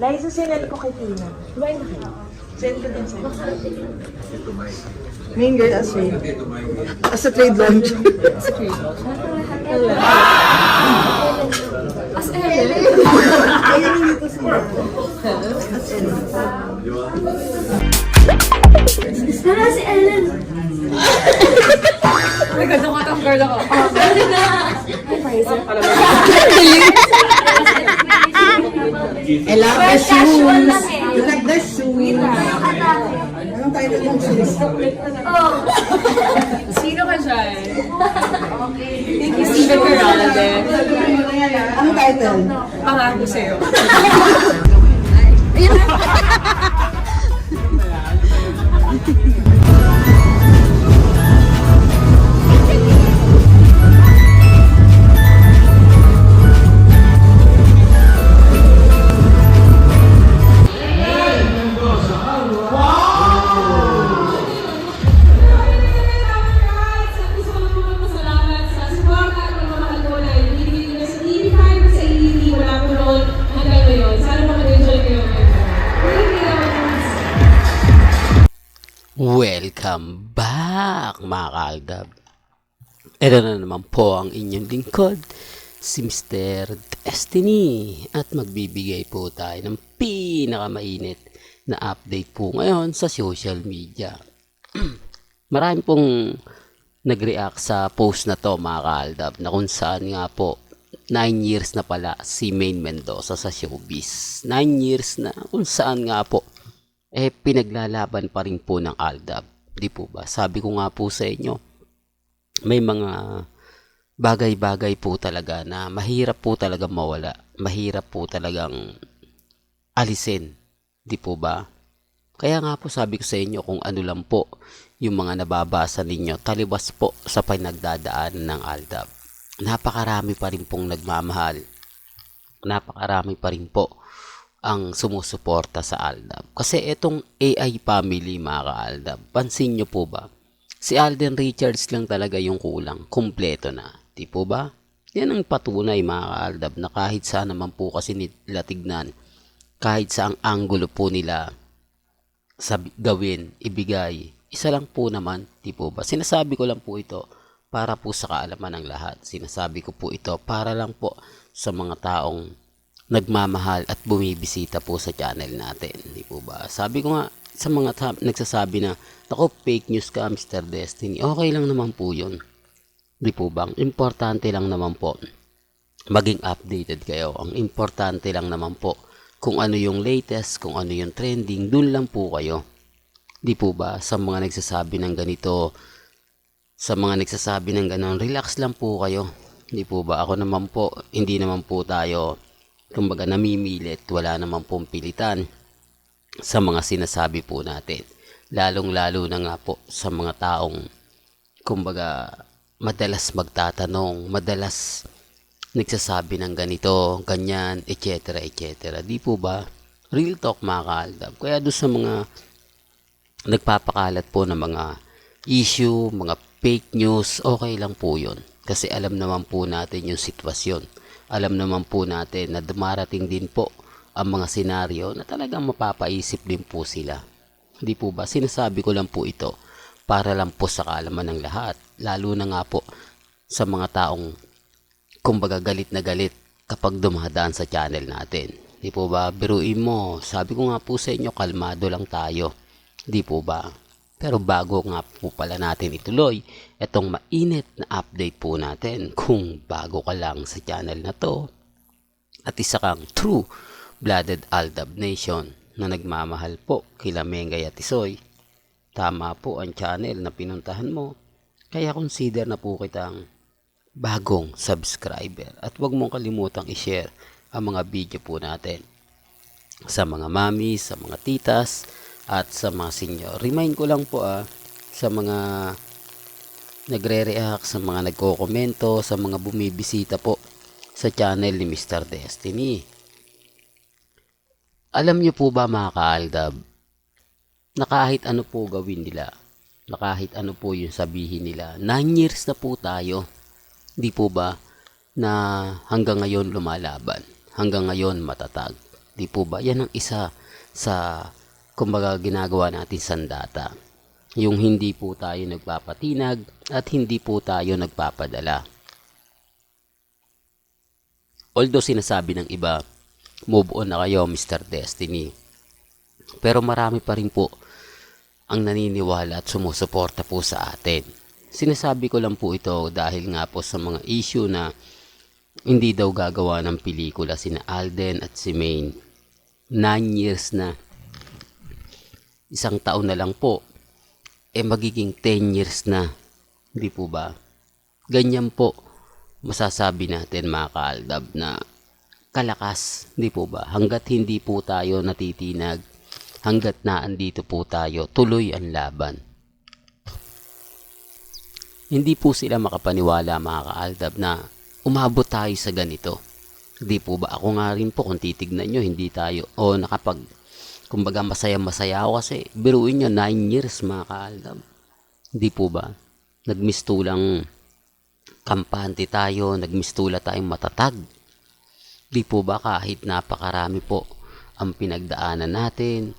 Liza, sinend ko kay Tina. Kumain na kayo. Send ko din sa'yo. Main girl as a trade launch. Ayun dito sila. Tara si Ellen! Oh my God, nakatang girl ako. Ellen na! I love the shoes. You like the shoes. Anong title ng shoes? Oh! Sino ka dyan? Thank you, Steven Carralde. Anong title? Pangako sa'yo. Welcome back mga kaaldab. Ito na naman po ang inyong lingkod, si Mr. Destiny. At magbibigay po tayo ng pinakamainit na update po ngayon sa social media. Marami pong nag-react sa post na to mga kaaldab, na kung saan nga po 9 years na pala si Maine Mendoza sa showbiz. 9 years na kung saan nga po pinaglalaban pa rin po ng Aldab. Di po ba? Sabi ko nga po sa inyo, may mga bagay-bagay po talaga na mahirap po talaga mawala. Mahirap po talagang alisin. Di po ba? Kaya nga po sabi ko sa inyo, kung ano lang po yung mga nababasa ninyo, talibas po sa pinagdadaan ng Aldab. Napakarami pa rin pong nagmamahal. Napakarami pa rin po ang sumusuporta sa Aldab. Kasi itong AI family mga ka-Aldab, pansin nyo po ba? Si Alden Richards lang talaga yung kulang. Kumpleto na. Di po ba? Yan ang patunay mga ka-Aldab na kahit saan naman po kasi nila tignan, kahit saang anggulo po nila gawin, ibigay, isa lang po naman. Di po ba? Sinasabi ko lang po ito para po sa kaalaman ng lahat. Sinasabi ko po ito para lang po sa mga taong nagmamahal at bumibisita po sa channel natin, di po ba? Sabi ko nga sa mga nagsasabi na, "Nako, fake news ka, Mr. Destiny." Okay lang naman po 'yun. Di po ba? Importante lang naman po maging updated kayo. Ang importante lang naman po kung ano yung latest, kung ano yung trending, dun lang po kayo. Di po ba? Sa mga nagsasabi ng ganito, sa mga nagsasabi ng ganon, relax lang po kayo. Di po ba? Ako naman po, hindi naman po tayo kumbaga namimilit, wala namang pong pilitan sa mga sinasabi po natin. Lalong-lalo na nga po sa mga taong kumbaga madalas magtatanong, madalas nagsasabi ng ganito, ganyan, etc. etc. Di po ba? Real talk mga ka-Aldab. Kaya doon sa mga nagpapakalat po ng mga issue, mga fake news, okay lang po yun. Kasi alam naman po natin yung sitwasyon. Alam naman po natin na dumarating din po ang mga senaryo na talagang mapapaisip din po sila. Hindi po ba? Sinasabi ko lang po ito para lang po sa kaalaman ng lahat. Lalo na nga po sa mga taong kumbaga galit na galit kapag dumadaan sa channel natin. Hindi po ba? Biruin mo. Sabi ko nga po sa inyo, kalmado lang tayo. Hindi po ba? Pero bago nga po pala natin ituloy itong mainit na update po natin, kung bago ka lang sa channel na to at isa kang true-blooded Aldab Nation na nagmamahal po kila Mengay at Tisoy, tama po ang channel na pinuntahan mo. Kaya consider na po kitang bagong subscriber at huwag mong kalimutang i-share ang mga video po natin sa mga mami, sa mga titas, at sa mga senior. Remind ko lang po sa mga nagre-react, sa mga nagko-komento, sa mga bumibisita po sa channel ni Mr. Destiny. Alam niyo po ba mga ka-Aldab, na kahit ano po gawin nila, na kahit ano po yung sabihin nila, 9 years na po tayo, di po ba, na hanggang ngayon lumalaban, hanggang ngayon matatag, Di po ba? Yan ang isa sa kumbaga ginagawa natin sandata. Yung hindi po tayo nagpapatinag at hindi po tayo nagpapadala. Although sinasabi ng iba, move on na kayo Mr. Destiny. Pero marami pa rin po ang naniniwala at sumusuporta po sa atin. Sinasabi ko lang po ito dahil nga po sa mga issue na hindi daw gagawa ng pelikula sina Alden at si Maine. 9 years na. Isang taon na lang po. Magiging 10 years na. Hindi po ba? Ganyan po masasabi natin mga kaaldab na kalakas. Hindi po ba? Hanggat hindi po tayo natitinag, hanggat na andito po tayo, tuloy ang laban. Hindi po sila makapaniwala mga kaaldab na umabot tayo sa ganito. Hindi po ba? Ako nga rin po kung titignan nyo, hindi tayo kumbaga masaya-masaya ako kasi biruin nyo 9 years mga kaaldab. Hindi po ba? Nagmistulang kampante tayo, nagmistula tayong matatag. Di po ba kahit napakarami po ang pinagdaanan natin,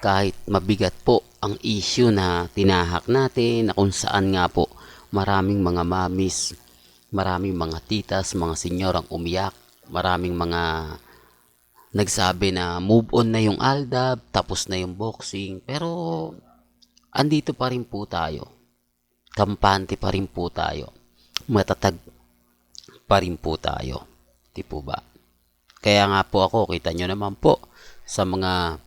kahit mabigat po ang issue na tinahak natin, na kung saan nga po maraming mga mamis, maraming mga titas, mga senyorang umiyak, maraming mga nagsabi na move on na yung Aldab, tapos na yung boxing, pero andito pa rin po tayo. Kampante pa rin po tayo. Matatag pa rin po tayo. Di po ba? Kaya nga po ako, kita nyo naman po sa mga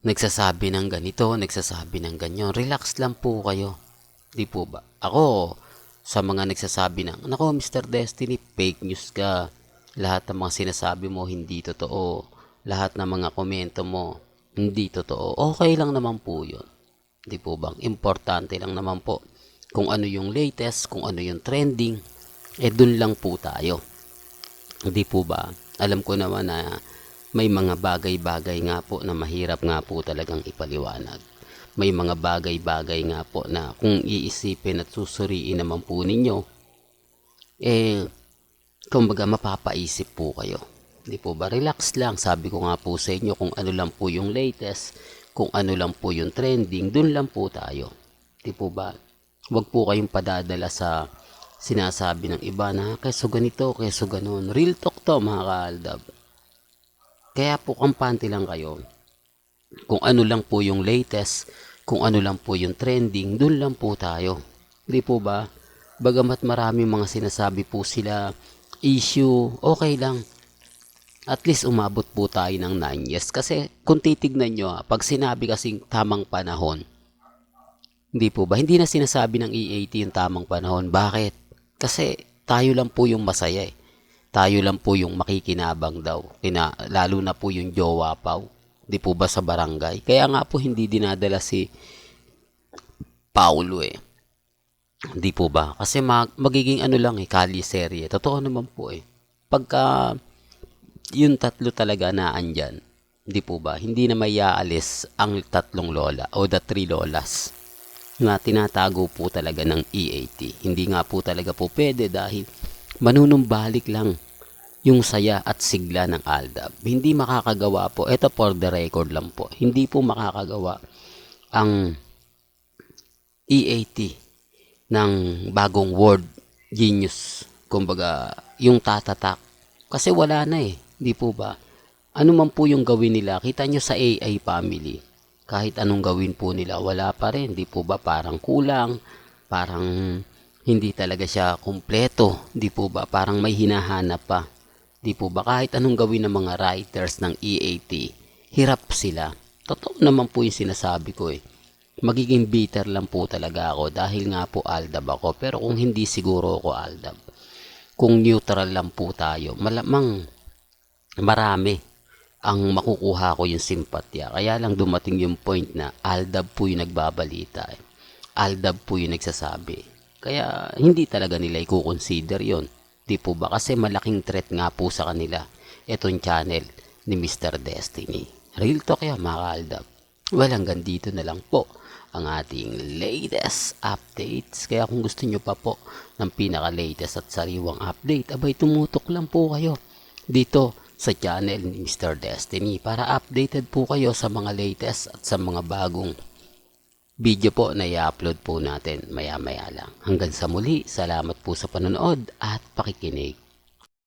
nagsasabi ng ganito, nagsasabi ng ganyan, relax lang po kayo. Di po ba? Ako, sa mga nagsasabi ng, nako Mr. Destiny, fake news ka. Lahat ng mga sinasabi mo hindi totoo. Lahat ng mga komento mo hindi totoo. Okay lang naman po yun. Di po bang? Importante lang naman po kung ano yung latest, kung ano yung trending, dun lang po tayo. Di po ba? Alam ko naman na may mga bagay-bagay nga po na mahirap nga po talagang ipaliwanag. May mga bagay-bagay nga po na kung iisipin at susuriin naman po ninyo, kumbaga mapapaisip po kayo. Di po ba? Relax lang. Sabi ko nga po sa inyo kung ano lang po yung latest, kung ano lang po yung trending, dun lang po tayo. Di po ba? Huwag po kayong padadala sa sinasabi ng iba na keso ganito, keso ganon. Real talk to mga kaaldab. Kaya po kampante lang kayo. Kung ano lang po yung latest, kung ano lang po yung trending, dun lang po tayo. Di po ba? Bagamat maraming mga sinasabi po sila, issue, okay lang. At least umabot po tayo ng 9 years. Kasi kung titignan nyo, pag sinabi kasing tamang panahon, hindi po ba? Hindi na sinasabi ng E80 yung tamang panahon. Bakit? Kasi tayo lang po yung masaya eh. Tayo lang po yung makikinabang daw. Lalo na po yung jowa Pau. Di po ba sa barangay? Kaya nga po hindi dinadala si Paulo eh. Di po ba? Kasi magiging ano lang eh, kali serye. Totoo naman po eh. Pagka yung tatlo talaga na andyan, di po ba? Hindi na may aalis ang tatlong lola o the 3 lolas na tinatago po talaga ng E80. Hindi nga po talaga po pwede dahil manunumbalik lang yung saya at sigla ng Aldab. Hindi makakagawa po, ito for the record lang po, hindi po makakagawa ang E80 ng bagong word genius. Kumbaga, yung tatatak. Kasi wala na eh. Di po ba? Ano man po yung gawin nila, kita nyo sa AI family. Kahit anong gawin po nila, wala pa rin. Di po ba? Parang kulang. Parang hindi talaga siya kumpleto. Di po ba? Parang may hinahanap pa. Di po ba? Kahit anong gawin ng mga writers ng E80, hirap sila. Totoo naman po yung sinasabi ko eh. Magiging bitter lang po talaga ako dahil nga po Aldab ako. Pero kung hindi siguro ako Aldab, kung neutral lang po tayo, malamang marami ang makukuha ko yung simpatya. Kaya lang dumating yung point na Aldab po yung nagbabalita. Aldab po yung nagsasabi. Kaya hindi talaga nila i-consider yon. Di po ba? Kasi malaking threat nga po sa kanila itong channel ni Mr. Destiny. Real talk yan mga Aldab. Well, hanggang dito na lang po ang ating latest updates. Kaya kung gusto nyo pa po ng pinaka-latest at sariwang update, abay tumutok lang po kayo dito sa channel ni Mr. Destiny para updated po kayo sa mga latest at sa mga bagong video po na i-upload po natin maya-maya lang. Hanggang sa muli, salamat po sa panonood at pakikinig.